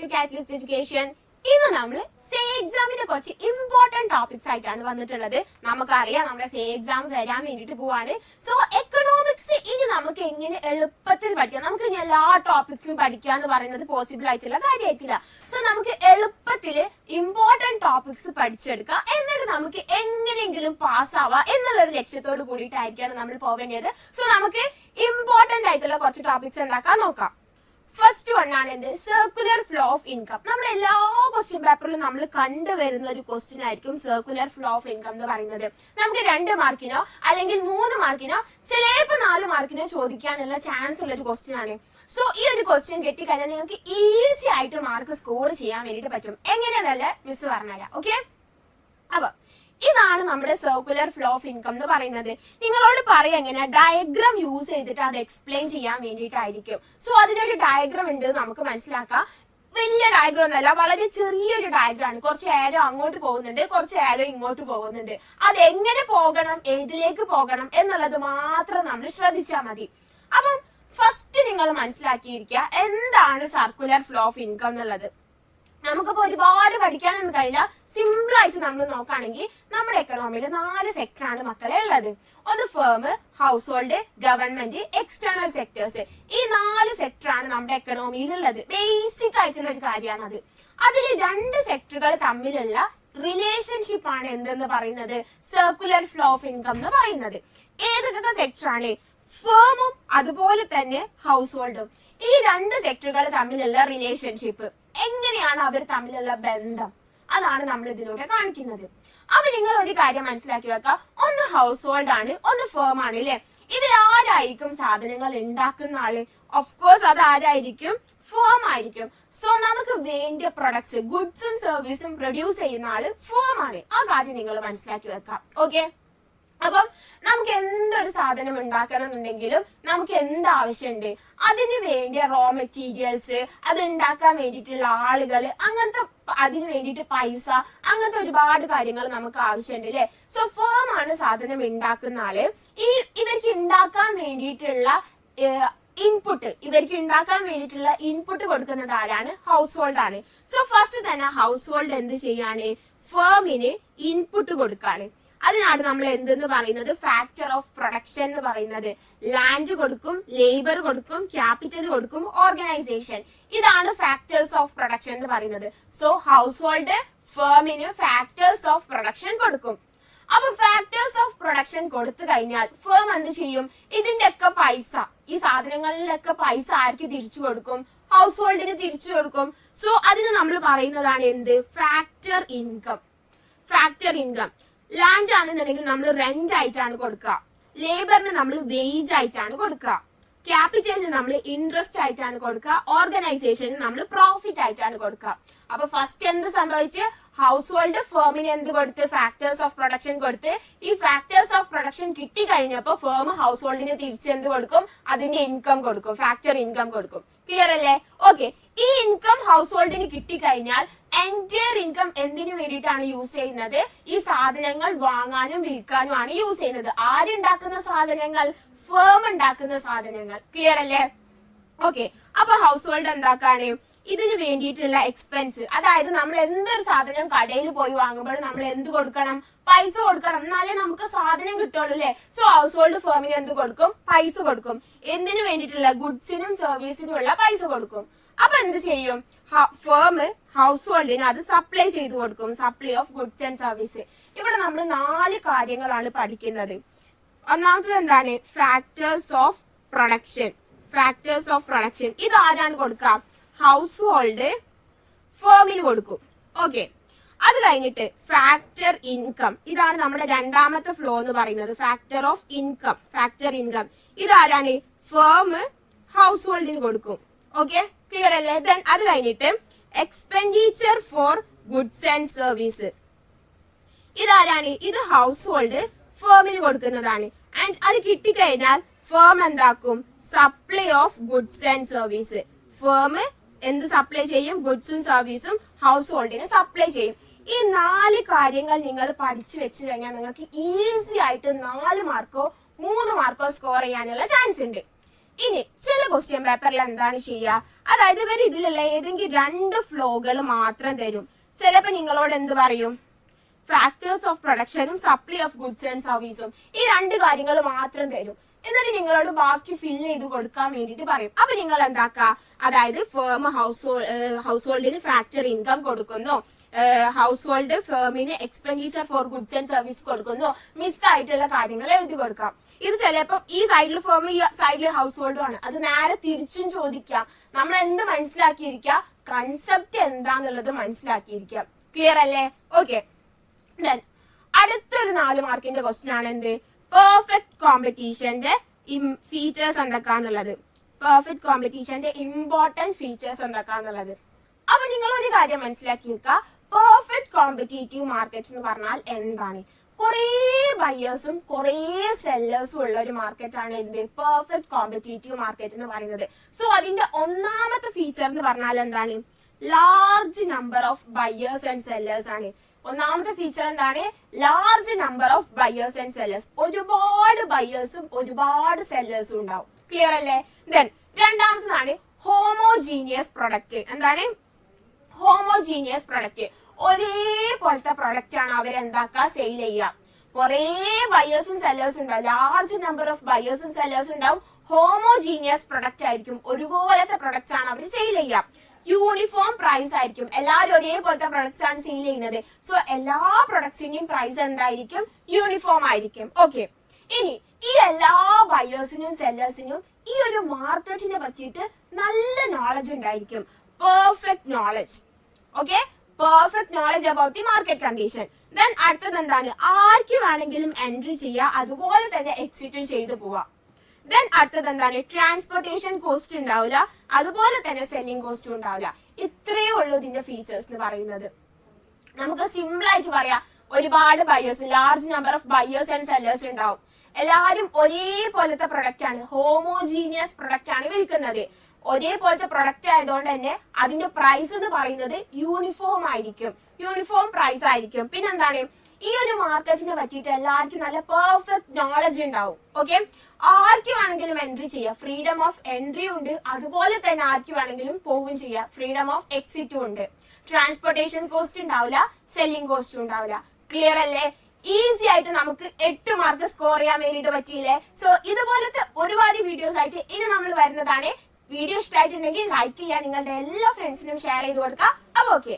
To catalyst education. ഇന്ന് നമ്മൾ say എക്സാമിന്റെ കുറച്ച് ഇമ്പോർട്ടന്റ് ടോപ്പിക്സ് ആയിട്ടാണ് വന്നിട്ടുള്ളത്. നമുക്കറിയാം നമ്മുടെ സേ എക്സാം വരാൻ വേണ്ടിട്ട് പോവാണ്. സോ എക്കണോമിക്സ് ഇനി നമുക്ക് എങ്ങനെ എളുപ്പത്തിൽ പഠിക്കാം. നമുക്ക് ഇനി എല്ലാ ടോപ്പിക്സും പഠിക്കുക എന്ന് പറയുന്നത് പോസിബിൾ ആയിട്ടുള്ള കാര്യമായിട്ടില്ല. സോ നമുക്ക് എളുപ്പത്തിൽ ഇമ്പോർട്ടന്റ് ടോപ്പിക്സ് പഠിച്ചെടുക്കാം, എന്നിട്ട് നമുക്ക് എങ്ങനെയെങ്കിലും പാസ്സാവാം എന്നുള്ളൊരു ലക്ഷ്യത്തോട് കൂടിയിട്ടായിരിക്കാണ് നമ്മൾ പോവേണ്ടത്. സോ നമുക്ക് ഇമ്പോർട്ടന്റ് ആയിട്ടുള്ള കുറച്ച് ടോപ്പിക്സ് ഉണ്ടാക്കാൻ നോക്കാം. ഫസ്റ്റ് വൺ ആണ് എന്ത്? Circular flow of income. നമ്മുടെ എല്ലാ ക്വസ്റ്റ്യൻ പേപ്പറിലും നമ്മൾ കണ്ടുവരുന്ന ഒരു ക്വസ്റ്റ്യൻ ആയിരിക്കും സർക്കുലർ ഫ്ലോ ഓഫ് ഇൻകം എന്ന് പറയുന്നത്. നമുക്ക് 2 മാർക്കിനോ അല്ലെങ്കിൽ 3 മാർക്കിനോ ചിലപ്പോൾ 4 മാർക്കിനോ ചോദിക്കാനുള്ള ചാൻസ് ഉള്ള ഒരു ക്വസ്റ്റ്യൻ ആണ്. സോ ഈ ഒരു ക്വസ്റ്റ്യൻ കിട്ടിക്കഴിഞ്ഞാൽ നിങ്ങൾക്ക് ഈസി ആയിട്ട് മാർക്ക് സ്കോർ ചെയ്യാൻ വേണ്ടിയിട്ട് പറ്റും. എങ്ങനെയാണല്ലേ മിസ് പറഞ്ഞുതരാം. ഓക്കെ, അപ്പൊ ഇതാണ് നമ്മുടെ സർക്കുലർ ഫ്ലോ ഓഫ് ഇൻകം എന്ന് പറയുന്നത്. നിങ്ങളോട് പറയാം എങ്ങനെ ഡയഗ്രാം യൂസ് ചെയ്തിട്ട് അത് എക്സ്പ്ലെയിൻ ചെയ്യാൻ വേണ്ടിയിട്ടായിരിക്കും. സോ അതിനൊരു ഡയഗ്രാം ഉണ്ട് നമുക്ക് മനസ്സിലാക്കാം. വലിയ ഡയഗ്രാം ഒന്നല്ല, വളരെ ചെറിയൊരു ഡയഗ്രാം ആണ്. കുറച്ച് ഏരോ അങ്ങോട്ട് പോകുന്നുണ്ട്, കുറച്ച് ഏരോ ഇങ്ങോട്ട് പോകുന്നുണ്ട്. അത് എങ്ങനെ പോകണം, ഏതിലേക്ക് പോകണം എന്നുള്ളത് മാത്രം നമ്മൾ ശ്രദ്ധിച്ചാൽ മതി. അപ്പം ഫസ്റ്റ് നിങ്ങൾ മനസ്സിലാക്കിയിരിക്കുക എന്താണ് സർക്കുലർ ഫ്ലോ ഓഫ് ഇൻകം എന്നുള്ളത്. നമുക്കിപ്പോ ഒരുപാട് പഠിക്കാനൊന്നും കഴിയില്ല. സിമ്പിൾ ആയിട്ട് നമ്മൾ നോക്കുകയാണെങ്കിൽ നമ്മുടെ എക്കണോമിയിൽ 4 സെക്ടറാണ് മക്കളെ ഉള്ളത്. ഒന്ന് firm, house hold, government, external sectors. ഈ 4 സെക്ടറാണ് നമ്മുടെ എക്കണോമിയിൽ ഉള്ളത്. ബേസിക് ആയിട്ടുള്ള ഒരു കാര്യമാണ് അത്. അതിൽ 2 സെക്ടറുകൾ തമ്മിലുള്ള റിലേഷൻഷിപ്പ് ആണ് എന്തെന്ന് പറയുന്നത് സർക്കുലർ ഫ്ലോ ഓഫ് ഇൻകം എന്ന് പറയുന്നത്. ഏതൊക്കെ സെക്ടറാണ്? ഫേമും അതുപോലെ തന്നെ ഹൗസ് ഹോൾഡും. ഈ 2 സെക്ടറുകൾ തമ്മിലുള്ള റിലേഷൻഷിപ്പ്, എങ്ങനെയാണ് അവർ തമ്മിലുള്ള ബന്ധം, അതാണ് നമ്മൾ ഇതിലൂടെ കാണിക്കുന്നത്. അപ്പൊ നിങ്ങൾ ഒരു കാര്യം മനസ്സിലാക്കി വെക്കാം, ഒന്ന് ഹൗസ് ഹോൾഡ് ആണ്, ഒന്ന് ഫേം ആണ് അല്ലെ. ഇതിൽ ആരായിരിക്കും സാധനങ്ങൾ ഉണ്ടാക്കുന്ന ആള്? ഓഫ് കോഴ്സ് അത് ആരായിരിക്കും? ഫേം ആയിരിക്കും. സോ നമുക്ക് വേണ്ടിയ പ്രൊഡക്ട്സ്, ഗുഡ്സും സർവീസും പ്രൊഡ്യൂസ് ചെയ്യുന്ന ആള് ഫേം ആണ്. ആ കാര്യം നിങ്ങൾ മനസ്സിലാക്കി വെക്കാം. ഓക്കെ, അപ്പം നമുക്ക് എന്തൊരു സാധനം ഉണ്ടാക്കണം എന്നുണ്ടെങ്കിലും നമുക്ക് എന്ത് ആവശ്യമുണ്ട്? അതിന് വേണ്ടിയ റോ മെറ്റീരിയൽസ്, അത് ഉണ്ടാക്കാൻ വേണ്ടിയിട്ടുള്ള ആളുകൾ, അങ്ങനത്തെ അതിന് വേണ്ടിയിട്ട് പൈസ, അങ്ങനത്തെ ഒരുപാട് കാര്യങ്ങൾ നമുക്ക് ആവശ്യമുണ്ട് അല്ലെ. സോ ഫേം ആണ് സാധനം ഉണ്ടാക്കുന്ന ആള്. ഇവർക്ക് ഉണ്ടാക്കാൻ വേണ്ടിയിട്ടുള്ള ഇൻപുട്ട് കൊടുക്കുന്നത് ആരാണ്? ഹൗസ് ഹോൾഡ് ആണ്. സോ ഫസ്റ്റ് തന്നെ ഹൗസ് ഹോൾഡ് എന്ത് ചെയ്യാണ്? ഫേമിന് ഇൻപുട്ട് കൊടുക്കാണ്. അതിനാണ് നമ്മൾ എന്തെന്ന് പറയുന്നത് ഫാക്ടർ ഓഫ് പ്രൊഡക്ഷൻ എന്ന് പറയുന്നത്. ലാൻഡ് കൊടുക്കും, ലേബർ കൊടുക്കും, ക്യാപിറ്റൽ കൊടുക്കും, ഓർഗനൈസേഷൻ. ഇതാണ് ഫാക്ടേഴ്സ് ഓഫ് പ്രൊഡക്ഷൻ എന്ന് പറയുന്നത്. സോ ഹൗസ് ഹോൾഡ് ഫേമിന് ഫാക്ടേഴ്സ് ഓഫ് പ്രൊഡക്ഷൻ കൊടുക്കും. അപ്പൊ ഫാക്ടേഴ്സ് ഓഫ് പ്രൊഡക്ഷൻ കൊടുത്തു കഴിഞ്ഞാൽ ഫേം എന്ത് ചെയ്യും? ഇതിന്റെ ഒക്കെ പൈസ, ഈ സാധനങ്ങളിലൊക്കെ പൈസ ആർക്ക് തിരിച്ചു കൊടുക്കും? ഹൗസ് ഹോൾഡിന് തിരിച്ചു കൊടുക്കും. സോ അതിന് നമ്മൾ പറയുന്നതാണ് എന്ത്? Factor income. Factor income. Land ആണെന്നുണ്ടെങ്കിൽ നമ്മൾ റെന്റ് ആയിട്ടാണ് കൊടുക്കുക, ലേബറിന് നമ്മൾ വേജ് ആയിട്ടാണ് കൊടുക്കുക, ക്യാപിറ്റലിന് നമ്മൾ ഇൻട്രസ്റ്റ് ആയിട്ടാണ് കൊടുക്കുക, ഓർഗനൈസേഷന് നമ്മൾ പ്രോഫിറ്റ് ആയിട്ടാണ് കൊടുക്കുക. അപ്പൊ ഫസ്റ്റ് എന്ത് സംഭവിച്ച്? ഹൗസ് ഹോൾഡ് ഫേമിന് എന്ത് കൊടുത്ത്? ഫാക്ടേഴ്സ് ഓഫ് പ്രൊഡക്ഷൻ കൊടുത്ത്. ഈ ഫാക്ടേഴ്സ് ഓഫ് പ്രൊഡക്ഷൻ കിട്ടി കഴിഞ്ഞപ്പോ ഫേം ഹൗസ് ഹോൾഡിന് തിരിച്ച് എന്ത് കൊടുക്കും? അതിന്റെ ഇൻകം കൊടുക്കും, ഫാക്ടർ ഇൻകം കൊടുക്കും. ക്ലിയർ അല്ലേ? ഓക്കെ, ഈ ഇൻകം ഹൗസ് ഹോൾഡിന് കിട്ടിക്കഴിഞ്ഞാൽ എൻറ്റയർ ഇൻകം എന്തിനു വേണ്ടിയിട്ടാണ് യൂസ് ചെയ്യുന്നത്? ഈ സാധനങ്ങൾ വാങ്ങാനും വിൽക്കാനും ആണ് യൂസ് ചെയ്യുന്നത്. ആരുണ്ടാക്കുന്ന സാധനങ്ങൾ? ഫേം ഉണ്ടാക്കുന്ന സാധനങ്ങൾ. ക്ലിയർ അല്ലേ? ഓക്കെ, അപ്പൊ ഹൗസ് ഹോൾഡ് എന്താക്കാണ്? ഇതിന് വേണ്ടിയിട്ടുള്ള എക്സ്പെൻസ്, അതായത് നമ്മൾ എന്തൊരു സാധനം കടയിൽ പോയി വാങ്ങുമ്പോൾ നമ്മൾ എന്ത് കൊടുക്കണം? പൈസ കൊടുക്കണം, എന്നാലേ നമുക്ക് സാധനം കിട്ടുള്ളൂ അല്ലെ. സോ ഹൗസ് ഹോൾഡ് ഫേമിന് എന്ത് കൊടുക്കും? പൈസ കൊടുക്കും. എന്തിനു വേണ്ടിയിട്ടുള്ള? ഗുഡ്സിനും സർവീസിനും ഉള്ള പൈസ കൊടുക്കും. അപ്പൊ എന്ത് ചെയ്യും? ഫേം ഹൗസ് ഹോൾഡിന് അത് സപ്ലൈ ചെയ്ത് കൊടുക്കും, supply of goods and service. ഇവിടെ നമ്മൾ 4 കാര്യങ്ങളാണ് പഠിക്കുന്നത്. ഒന്നാമത്തത് എന്താണ്? Factors of production. Factors of production ഇത് ആരാണ് കൊടുക്കുക? ഹൗസ് ഹോൾഡ് ഫേമിന് കൊടുക്കും. ഓക്കെ, അത് കഴിഞ്ഞിട്ട് ഫാക്ടർ ഇൻകം, ഇതാണ് നമ്മുടെ രണ്ടാമത്തെ ഫ്ലോ എന്ന് പറയുന്നത്. Factor of income, factor income ഇതാരാണ്? ഫേം ഹൗസ് ഹോൾഡിന് കൊടുക്കും. ഓക്കെ, ക്ലിയർ അല്ലേ? ദെൻ അത് കഴിഞ്ഞിട്ട് expenditure for goods and service ഇതാരാണ്? ഇത് ഹൗസ് ഹോൾഡ് ഫേമിന് കൊടുക്കുന്നതാണ്. ആൻഡ് അത് കിട്ടിക്കഴിഞ്ഞാൽ ഫേം എന്താക്കും? Supply of goods and service. Firm എന്ത് സപ്ലൈ ചെയ്യും? ഗുഡ്സും സർവീസും ഹൗസ് ഹോൾഡിന് സപ്ലൈ ചെയ്യും. ഈ 4 കാര്യങ്ങൾ നിങ്ങൾ പഠിച്ചു വെച്ച് കഴിഞ്ഞാൽ നിങ്ങൾക്ക് ഈസി ആയിട്ട് 4 മാർക്കോ 3 മാർക്കോ സ്കോർ ചെയ്യാനുള്ള ചാൻസ് ഉണ്ട്. ഇനി ചില ക്വസ്റ്റ്യൻ പേപ്പറിൽ എന്താണ് ചെയ്യുക, അതായത് ഇവർ ഇതിലുള്ള ഏതെങ്കിലും 2 ഫ്ലോകൾ മാത്രം തരും. ചിലപ്പോ നിങ്ങളോട് എന്ത് പറയും, ഫാക്ടേഴ്സ് ഓഫ് പ്രൊഡക്ഷനും സപ്ലൈ ഓഫ് ഗുഡ്സ് ആൻഡ് സർവീസും, ഈ 2 കാര്യങ്ങൾ മാത്രം തരും. എന്നിട്ട് നിങ്ങളോട് ബാക്കി ഫില്ല് ചെയ്ത് കൊടുക്കാൻ വേണ്ടിട്ട് പറയും. അപ്പൊ നിങ്ങൾ എന്താക്കുക, അതായത് ഫേം ഹൗസ് ഹോൾഡിന് ഫാക്ടറി ഇൻകം കൊടുക്കുന്നു, ഹൗസ് ഹോൾഡ് ഫേമിന് expenditure for goods and service കൊടുക്കുന്നു, മിസ്സായിട്ടുള്ള കാര്യങ്ങൾ എഴുതി കൊടുക്കാം. ഇത് ചിലപ്പോൾ ഈ സൈഡിൽ ഫേം, ഈ സൈഡിൽ ഹൗസ് ഹോൾഡും ആണ്. അത് നേരെ തിരിച്ചും ചോദിക്കാം. നമ്മൾ എന്ത് മനസ്സിലാക്കിയിരിക്കുക, കൺസെപ്റ്റ് എന്താന്നുള്ളത് മനസ്സിലാക്കിയിരിക്കാം. ക്ലിയർ അല്ലേ? ഓക്കെ. ദെൻ അടുത്തൊരു 4 മാർക്കിന്റെ ക്വസ്റ്റ്യൻ ആണ് എന്ത്, പെർഫെക്റ്റ് കോമ്പറ്റീഷന്റെ ഫീച്ചേഴ്സ് എന്തൊക്കെയാന്നുള്ളത്, പെർഫെക്റ്റ് കോമ്പറ്റീഷന്റെ ഇമ്പോർട്ടന്റ് ഫീച്ചേഴ്സ് എന്തൊക്കെയാന്നുള്ളത്. അപ്പൊ നിങ്ങൾ ഒരു കാര്യം മനസ്സിലാക്കി വെക്കുക, പെർഫെക്റ്റ് കോമ്പറ്റീറ്റീവ് മാർക്കറ്റ് എന്ന് പറഞ്ഞാൽ എന്താണ്? കുറേ ബയേഴ്സും കുറേ സെല്ലേഴ്സും ഉള്ള ഒരു മാർക്കറ്റ് ആണ് എന്ത്, പെർഫെക്റ്റ് കോമ്പറ്റീറ്റീവ് മാർക്കറ്റ് എന്ന് പറയുന്നത്. സോ അതിന്റെ ഒന്നാമത്തെ ഫീച്ചർ എന്ന് പറഞ്ഞാൽ എന്താണ്, large number of buyers and sellers ആണ്. ഒന്നാമത്തെ ഫീച്ചർ എന്താണ്, large number of buyers and sellers. ഒരുപാട് ബയേഴ്സും ഒരുപാട് സെല്ലേഴ്സും ഉണ്ടാവും. ക്ലിയർ അല്ലേ? ദെൻ രണ്ടാമത്തേതാണ് ഹോമോജീനിയസ് പ്രൊഡക്റ്റ്. എന്താണ് ഹോമോജീനിയസ് പ്രൊഡക്റ്റ്? ഒരേപോലത്തെ പ്രൊഡക്റ്റ് ആണ് അവരെന്താക്കുക, സെയിൽ ചെയ്യുക. കുറെ ബയേഴ്സും സെല്ലേഴ്സും ഉണ്ടാവും, ലാർജ് നമ്പർ ഓഫ് ബയേഴ്സും സെല്ലേഴ്സും ഉണ്ടാവും. ഹോമോജീനിയസ് പ്രൊഡക്റ്റ് ആയിരിക്കും, ഒരുപോലത്തെ പ്രൊഡക്ട്സ് ആണ് അവർ സെയിൽ ചെയ്യുക. യൂണിഫോം പ്രൈസ് ആയിരിക്കും, എല്ലാവരും ഒരേപോലത്തെ പ്രൊഡക്ട്സ് ആണ് സെയിൽ ചെയ്യുന്നത്. സോ എല്ലാ പ്രൊഡക്ട്സിന്റെയും പ്രൈസ് എന്തായിരിക്കും, യൂണിഫോം ആയിരിക്കും. ഓക്കെ. ഇനി ഈ എല്ലാ ബയേഴ്സിനും സെല്ലേഴ്സിനും ഈ ഒരു മാർക്കറ്റിനെ പറ്റിയിട്ട് നല്ല നോളജ് ഉണ്ടായിരിക്കും, perfect knowledge. Okay, perfect knowledge about the market condition. Then അടുത്തത് എന്താണ്, ആർക്ക് വേണമെങ്കിലും എൻട്രി ചെയ്യുക, അതുപോലെ തന്നെ എക്സിറ്റും ചെയ്തു പോവാ. ദെൻ അടുത്തത് എന്താണ്, ട്രാൻസ്പോർട്ടേഷൻ കോസ്റ്റ് ഉണ്ടാവില്ല, അതുപോലെ തന്നെ സെല്ലിംഗ് കോസ്റ്റും ഉണ്ടാവില്ല. ഇത്രയേ ഉള്ളൂ ഇതിന്റെ ഫീച്ചേഴ്സ് എന്ന് പറയുന്നത്. നമുക്ക് സിമ്പിൾ ആയിട്ട് പറയാം, ഒരുപാട് buyers, large number of buyers and sellers ഉണ്ടാവും. എല്ലാവരും ഒരേപോലത്തെ പ്രൊഡക്റ്റ് ആണ്, ഹോമോജീനിയസ് പ്രൊഡക്റ്റ് ആണ് വിൽക്കുന്നത്. ഒരേപോലത്തെ പ്രൊഡക്റ്റ് ആയതുകൊണ്ട് തന്നെ അതിന്റെ പ്രൈസ് എന്ന് പറയുന്നത് യൂണിഫോം ആയിരിക്കും, യൂണിഫോം പ്രൈസ് ആയിരിക്കും. പിന്നെന്താണ്, ഈ ഒരു മാർക്കറ്റിനെ പറ്റിയിട്ട് എല്ലാവർക്കും നല്ല പെർഫെക്റ്റ് നോളജ് ഉണ്ടാവും. ഓക്കെ, ആർക്ക് വേണമെങ്കിലും എൻട്രി ചെയ്യാം, ഫ്രീഡം ഓഫ് എൻട്രി ഉണ്ട്, അതുപോലെ തന്നെ ആർക്ക് വേണമെങ്കിലും പോവുകയും ചെയ്യാം, ഫ്രീഡം ഓഫ് എക്സിറ്റും ഉണ്ട്. ട്രാൻസ്പോർട്ടേഷൻ കോസ്റ്റ് ഉണ്ടാവില്ല, സെല്ലിംഗ് കോസ്റ്റും ഉണ്ടാവില്ല. ക്ലിയർ അല്ലേ? ഈസി ആയിട്ട് നമുക്ക് 8 മാർക്ക് സ്കോർ ചെയ്യാൻ വേണ്ടിയിട്ട് പറ്റിയില്ലേ? സോ ഇതുപോലത്തെ ഒരുപാട് വീഡിയോസ് ആയിട്ട് ഇനി നമ്മൾ വരുന്നതാണ്. വീഡിയോ ഇഷ്ടമായിട്ടുണ്ടെങ്കിൽ ലൈക്ക് ചെയ്യുക, നിങ്ങളുടെ എല്ലാ ഫ്രണ്ട്സിനും ഷെയർ ചെയ്ത് കൊടുക്കുക. അപ്പൊ ഓക്കെ.